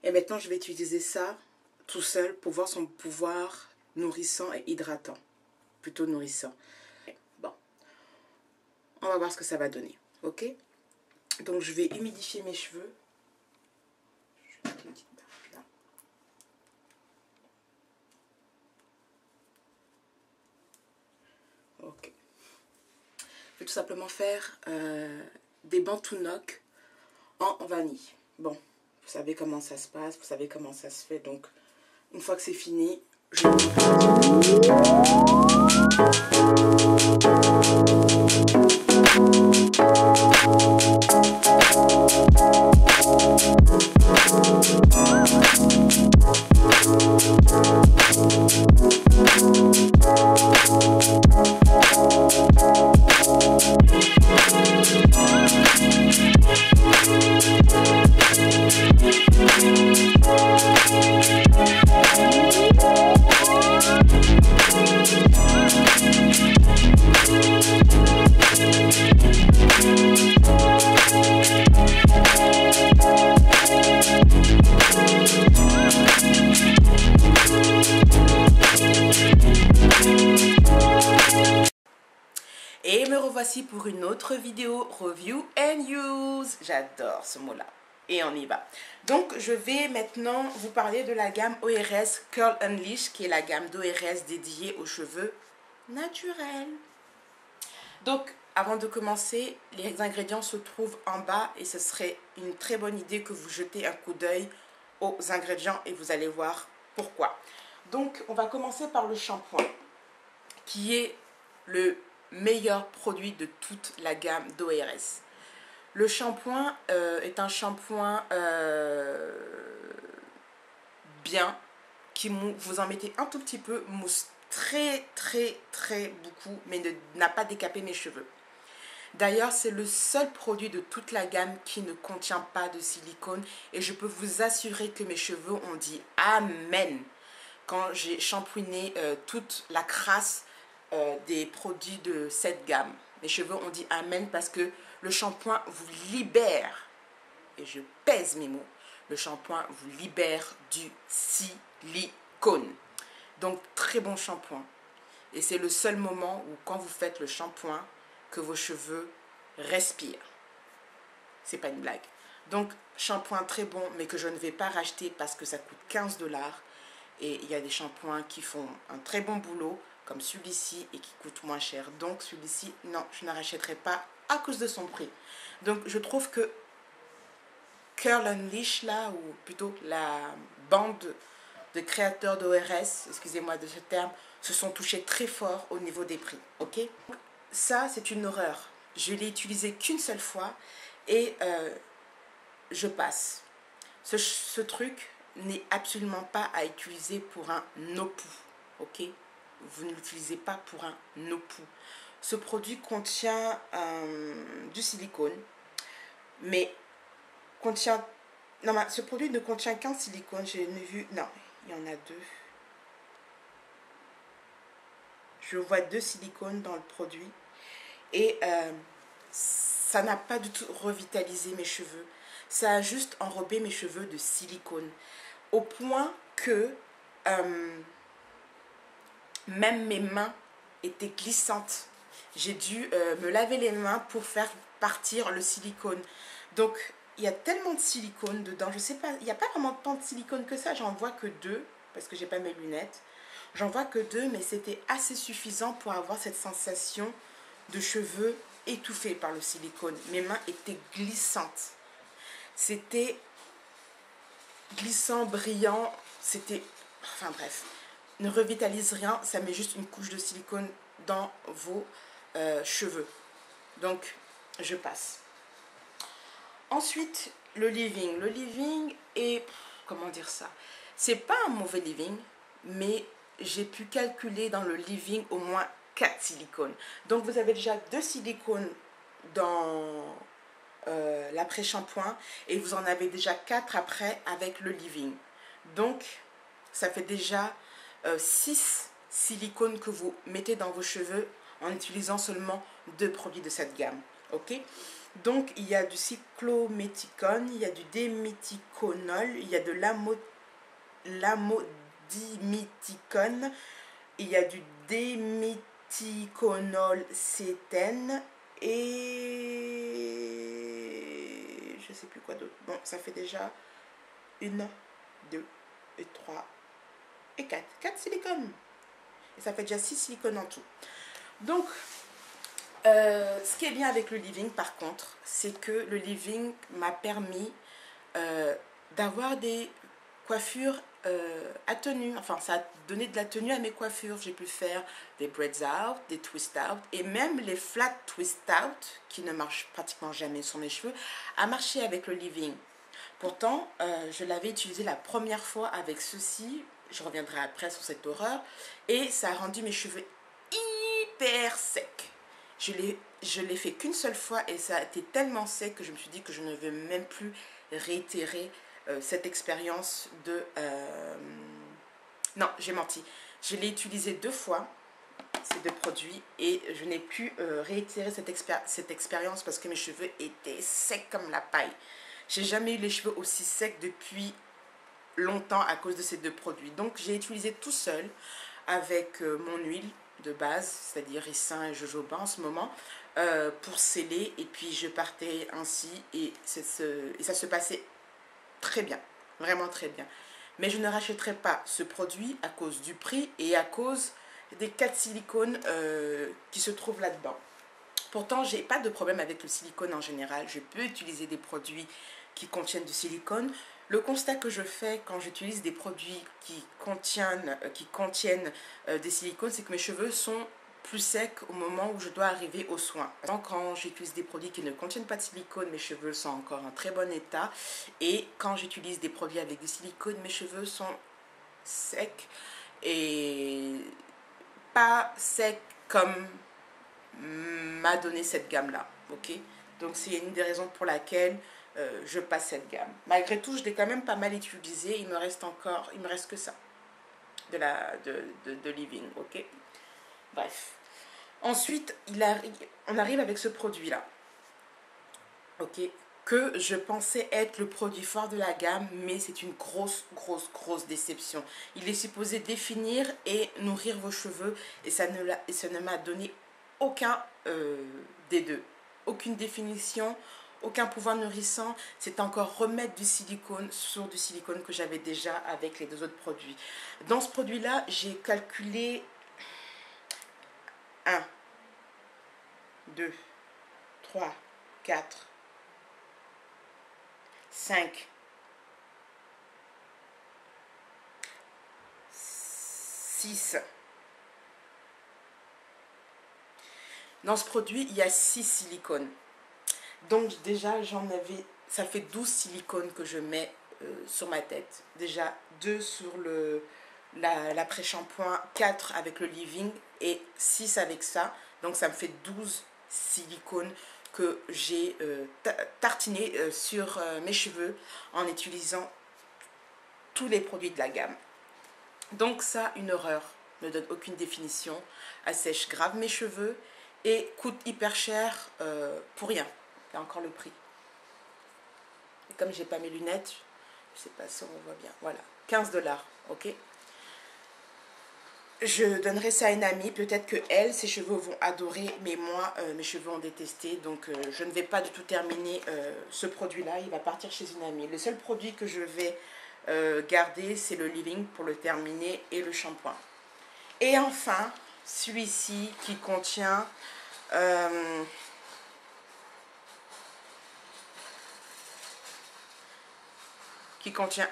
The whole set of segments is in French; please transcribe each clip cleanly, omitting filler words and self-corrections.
Et maintenant, je vais utiliser ça tout seul pour voir son pouvoir nourrissant et hydratant. Plutôt nourrissant. Bon, on va voir ce que ça va donner. Ok? Donc, je vais humidifier mes cheveux. Je vais mettre une petite barre là. Ok. Je vais tout simplement faire des Bantu-Knock en vanille. Bon. Vous savez comment ça se passe, vous savez comment ça se fait. Donc, une fois que c'est fini, je Et me revoici pour une autre vidéo review and use. J'adore ce mot-là. Et on y va. Donc, je vais maintenant vous parler de la gamme ORS Curl Unleash, qui est la gamme d'ORS dédiée aux cheveux naturels. Donc, avant de commencer, les ingrédients se trouvent en bas et ce serait une très bonne idée que vous jetez un coup d'œil aux ingrédients et vous allez voir pourquoi. Donc, on va commencer par le shampoing, qui est le meilleur produit de toute la gamme d'ORS. Le shampoing est un shampoing bien, qui vous en mettez un tout petit peu, mousse très beaucoup, mais n'a pas décapé mes cheveux. D'ailleurs, c'est le seul produit de toute la gamme qui ne contient pas de silicone. Et je peux vous assurer que mes cheveux ont dit Amen quand j'ai shampooiné toute la crasse des produits de cette gamme. Mes cheveux ont dit Amen parce que le shampoing vous libère, et je pèse mes mots, le shampoing vous libère du silicone. Donc, très bon shampoing. Et c'est le seul moment où, quand vous faites le shampoing, que vos cheveux respirent. C'est pas une blague. Donc, shampoing très bon, mais que je ne vais pas racheter parce que ça coûte 15 $. Et il y a des shampoings qui font un très bon boulot, comme celui-ci, et qui coûte moins cher. Donc, celui-ci, non, je ne rachèterai pas à cause de son prix. Donc, je trouve que Curl Unleash, là, ou plutôt la bande de créateurs d'ORS, excusez-moi de ce terme, se sont touchés très fort au niveau des prix, ok? Ça, c'est une horreur. Je l'ai utilisé qu'une seule fois et je passe. Ce truc n'est absolument pas à utiliser pour un no-poo, ok? Vous ne l'utilisez pas pour un no-poo. Ce produit contient du silicone, mais contient... Non, mais ce produit ne contient qu'un silicone, j'ai vu... Non, il y en a deux. Je vois 2 silicones dans le produit. Et ça n'a pas du tout revitalisé mes cheveux. Ça a juste enrobé mes cheveux de silicone. Au point que même mes mains étaient glissantes. J'ai dû me laver les mains pour faire partir le silicone. Donc, il y a tellement de silicone dedans. Je sais pas, il n'y a pas vraiment tant de silicone que ça. J'en vois que 2, parce que j'ai pas mes lunettes. J'en vois que 2, mais c'était assez suffisant pour avoir cette sensation de cheveux étouffés par le silicone. Mes mains étaient glissantes. C'était glissant, brillant. C'était... Enfin bref. Ne revitalise rien. Ça met juste une couche de silicone dans vos cheveux. Donc, je passe. Ensuite, le leave-in. Le leave-in est... Comment dire ça? C'est pas un mauvais leave-in, mais j'ai pu calculer dans le leave-in au moins 4 silicones. Donc, vous avez déjà 2 silicones dans l'après-shampoing et vous en avez déjà 4 après avec le leave-in. Donc, ça fait déjà 6 silicones que vous mettez dans vos cheveux en utilisant seulement 2 produits de cette gamme. Ok? Donc, il y a du cyclométicone, il y a du déméthiconol, il y a de l'amodiméticone, il y a du déméthiconol cétène et je sais plus quoi d'autre. Bon, ça fait déjà 1, 2 et 3 et 4. 4 silicones. Et ça fait déjà 6 silicones en tout. Donc, ce qui est bien avec le leave-in par contre, c'est que le leave-in m'a permis d'avoir des coiffures à tenue. Enfin, ça a donné de la tenue à mes coiffures. J'ai pu faire des braids out, des twist out et même les flat twist out qui ne marchent pratiquement jamais sur mes cheveux a marché avec le leave-in. Pourtant, je l'avais utilisé la première fois avec ceci. Je reviendrai après sur cette horreur. Et ça a rendu mes cheveux hyper secs. Je l'ai fait qu'une seule fois et ça a été tellement sec que je me suis dit que je ne veux même plus réitérer cette expérience de... Non, j'ai menti. Je l'ai utilisé 2 fois, ces 2 produits, et je n'ai pu réitérer cette expérience parce que mes cheveux étaient secs comme la paille. J'ai jamais eu les cheveux aussi secs depuis longtemps à cause de ces 2 produits. Donc, j'ai utilisé tout seul avec mon huile de base, c'est-à-dire ricin et jojoba en ce moment, pour sceller. Et puis, je partais ainsi et ça se passait très bien, vraiment très bien. Mais je ne rachèterai pas ce produit à cause du prix et à cause des 4 silicones qui se trouvent là-dedans. Pourtant, j'ai pas de problème avec le silicone en général. Je peux utiliser des produits qui contiennent du silicone. Le constat que je fais quand j'utilise des produits qui contiennent des silicones, c'est que mes cheveux sont plus secs au moment où je dois arriver aux soins. Quand j'utilise des produits qui ne contiennent pas de silicone, mes cheveux sont encore en très bon état. Et quand j'utilise des produits avec du silicone, mes cheveux sont secs et pas secs comme m'a donné cette gamme-là. ok. Donc c'est une des raisons pour laquelle je passe cette gamme. Malgré tout, je l'ai quand même pas mal utilisé. Il me reste que ça de Living, ok. Bref. Ensuite, on arrive avec ce produit-là, ok, que je pensais être le produit fort de la gamme, mais c'est une grosse déception. Il est supposé définir et nourrir vos cheveux, et ça ne m'a donné aucun des deux. Aucune définition, aucun pouvoir nourrissant. C'est encore remettre du silicone sur du silicone que j'avais déjà avec les deux autres produits. Dans ce produit-là, j'ai calculé 1, 2, 3, 4, 5, 6. Dans ce produit, il y a 6 silicones. Donc déjà, ça fait 12 silicones que je mets sur ma tête. Déjà 2 sur l'après-shampoing, 4 avec le leave-in et 6 avec ça. Donc ça me fait 12 silicones que j'ai tartiné sur mes cheveux en utilisant tous les produits de la gamme. Donc ça, une horreur, ne donne aucune définition, assèche grave mes cheveux et coûte hyper cher pour rien. Il y a encore le prix. Et comme j'ai pas mes lunettes, je sais pas si on voit bien. Voilà, 15 $, ok. Je donnerai ça à une amie, peut-être que elle, ses cheveux vont adorer, mais moi, mes cheveux ont détesté, donc je ne vais pas du tout terminer ce produit-là, il va partir chez une amie. Le seul produit que je vais garder, c'est le leave-in pour le terminer et le shampoing. Et enfin, celui-ci qui contient un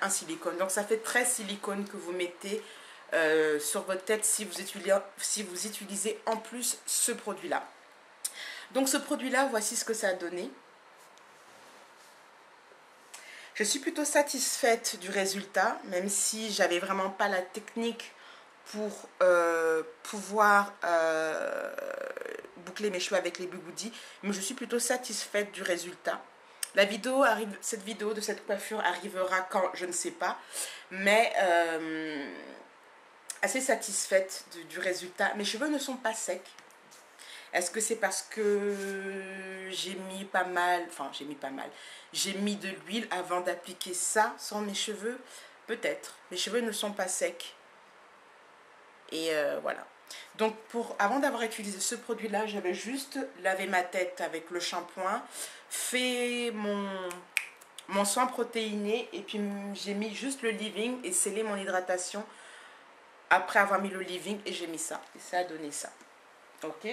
silicone. Donc ça fait 13 silicones que vous mettez sur votre tête si vous utilisez en plus ce produit-là. Donc ce produit-là, voici ce que ça a donné. Je suis plutôt satisfaite du résultat, même si j'avais vraiment pas la technique pour pouvoir boucler mes cheveux avec les bigoudis, mais je suis plutôt satisfaite du résultat. Cette vidéo de cette coiffure arrivera quand, je ne sais pas, mais assez satisfaite du résultat. Mes cheveux ne sont pas secs. Est-ce que c'est parce que j'ai mis pas mal, j'ai mis de l'huile avant d'appliquer ça sur mes cheveux? Peut-être. Mes cheveux ne sont pas secs. Et voilà. Donc avant d'avoir utilisé ce produit-là, j'avais juste lavé ma tête avec le shampoing, fait mon soin protéiné et puis j'ai mis juste le leave-in et scellé mon hydratation après avoir mis le leave-in et j'ai mis ça. Et ça a donné ça. Ok.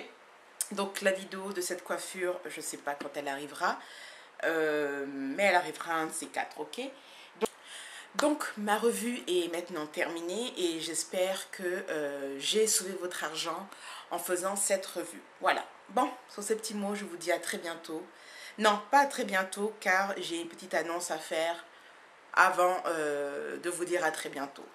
Donc la vidéo de cette coiffure, je ne sais pas quand elle arrivera, mais elle arrivera un de ces 4, ok. Donc ma revue est maintenant terminée et j'espère que j'ai sauvé votre argent en faisant cette revue. Voilà. Bon, sur ces petits mots, je vous dis à très bientôt. Non, pas à très bientôt car j'ai une petite annonce à faire avant de vous dire à très bientôt.